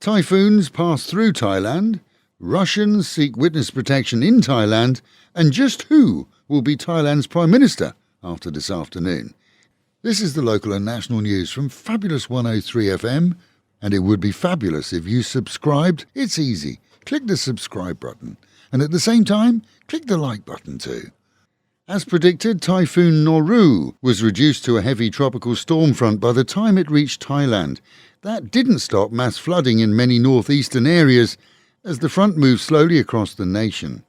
Typhoons pass through Thailand, Russians seek witness protection in Thailand, and just who will be Thailand's Prime Minister after this afternoon? This is the local and national news from Fabulous 103 FM, and it would be fabulous if you subscribed. It's easy. Click the subscribe button, and at the same time, click the like button too. As predicted, Typhoon Noru was reduced to a heavy tropical storm front by the time it reached Thailand. That didn't stop mass flooding in many northeastern areas as the front moved slowly across the nation.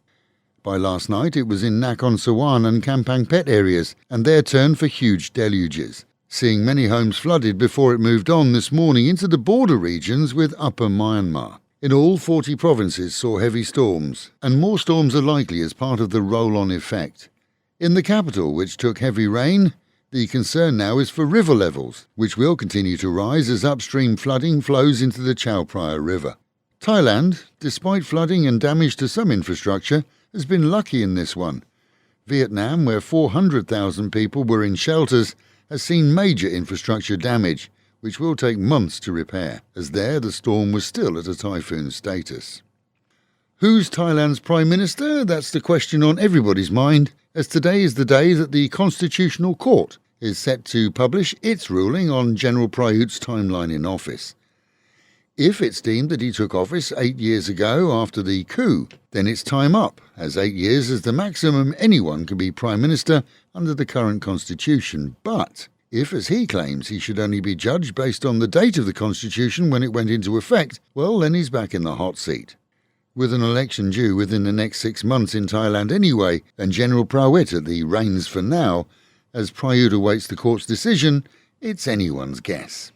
By last night, it was in Nakhon Sawan and Kamphaengphet areas, and there turned for huge deluges, seeing many homes flooded before it moved on this morning into the border regions with Upper Myanmar. In all, 40 provinces saw heavy storms, and more storms are likely as part of the roll-on effect. In the capital, which took heavy rain, the concern now is for river levels, which will continue to rise as upstream flooding flows into the Chao River. Thailand, despite flooding and damage to some infrastructure, has been lucky in this one. Vietnam, where 400,000 people were in shelters, has seen major infrastructure damage, which will take months to repair, as there the storm was still at a typhoon status. Who's Thailand's Prime Minister? That's the question on everybody's mind, as today is the day that the Constitutional Court is set to publish its ruling on General Prayut's timeline in office. If it's deemed that he took office 8 years ago after the coup, then it's time up, as 8 years is the maximum anyone can be Prime Minister under the current constitution. But if, as he claims, he should only be judged based on the date of the constitution when it went into effect, well, then he's back in the hot seat. With an election due within the next 6 months in Thailand anyway, and General Prayut at the reins for now, as Prayut awaits the court's decision, it's anyone's guess.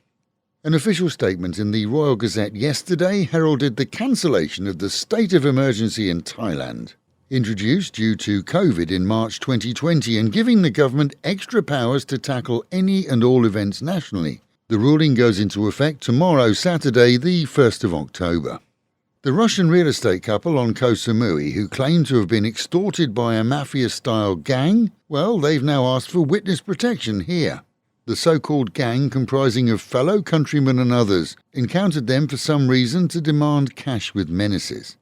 An official statement in the Royal Gazette yesterday heralded the cancellation of the state of emergency in Thailand, introduced due to COVID in March 2020 and giving the government extra powers to tackle any and all events nationally. The ruling goes into effect tomorrow, Saturday, the 1st of October. The Russian real estate couple on Koh Samui, who claim to have been extorted by a mafia-style gang, well, they've now asked for witness protection here. The so-called gang, comprising of fellow countrymen and others, encountered them for some reason to demand cash with menaces.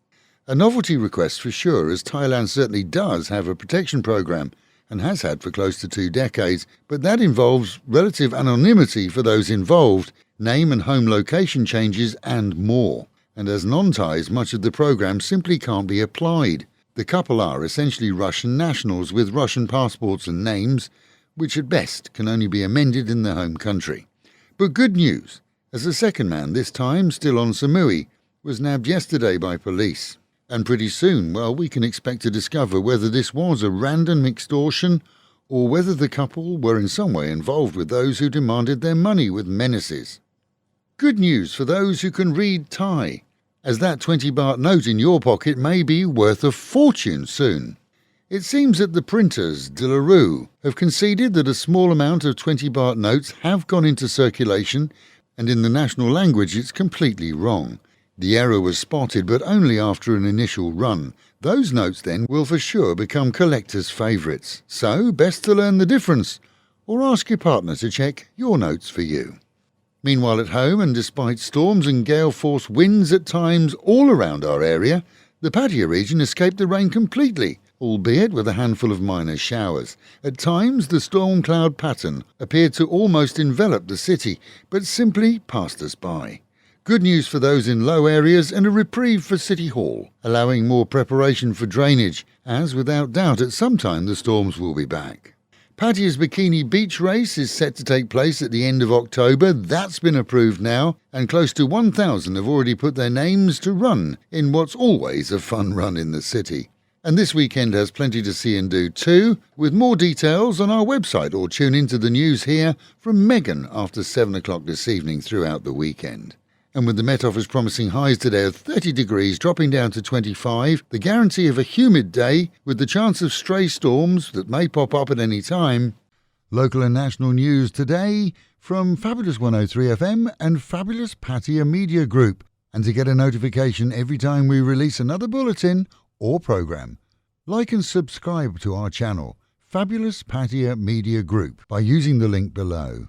A novelty request for sure, as Thailand certainly does have a protection program, and has had for close to 2 decades, but that involves relative anonymity for those involved, name and home location changes, and more. And as non-Thais, much of the program simply can't be applied. The couple are essentially Russian nationals with Russian passports and names, which at best can only be amended in their home country. But good news, as the second man, this time still on Samui, was nabbed yesterday by police. And pretty soon, well, we can expect to discover whether this was a random extortion or whether the couple were in some way involved with those who demanded their money with menaces. Good news for those who can read Thai, as that 20-baht note in your pocket may be worth a fortune soon. It seems that the printers, deluges, have conceded that a small amount of 20-baht notes have gone into circulation, and in the national language it's completely wrong. The error was spotted, but only after an initial run. Those notes then will for sure become collectors' favourites. So, best to learn the difference, or ask your partner to check your notes for you. Meanwhile at home, and despite storms and gale-force winds at times all around our area, the Pattaya region escaped the rain completely, albeit with a handful of minor showers. At times, the storm cloud pattern appeared to almost envelop the city, but simply passed us by. Good news for those in low areas and a reprieve for City Hall, allowing more preparation for drainage, as without doubt at some time the storms will be back. Pattaya's Bikini Beach race is set to take place at the end of October. That's been approved now, and close to 1,000 have already put their names to run in what's always a fun run in the city. And this weekend has plenty to see and do too, with more details on our website, or tune into the news here from Megan after 7 o'clock this evening throughout the weekend. And with the Met Office promising highs today of 30 degrees dropping down to 25, the guarantee of a humid day with the chance of stray storms that may pop up at any time. Local and national news today from Fabulous 103 FM and Fabulous Pattaya Media Group. And to get a notification every time we release another bulletin or program, like and subscribe to our channel, Fabulous Pattaya Media Group, by using the link below.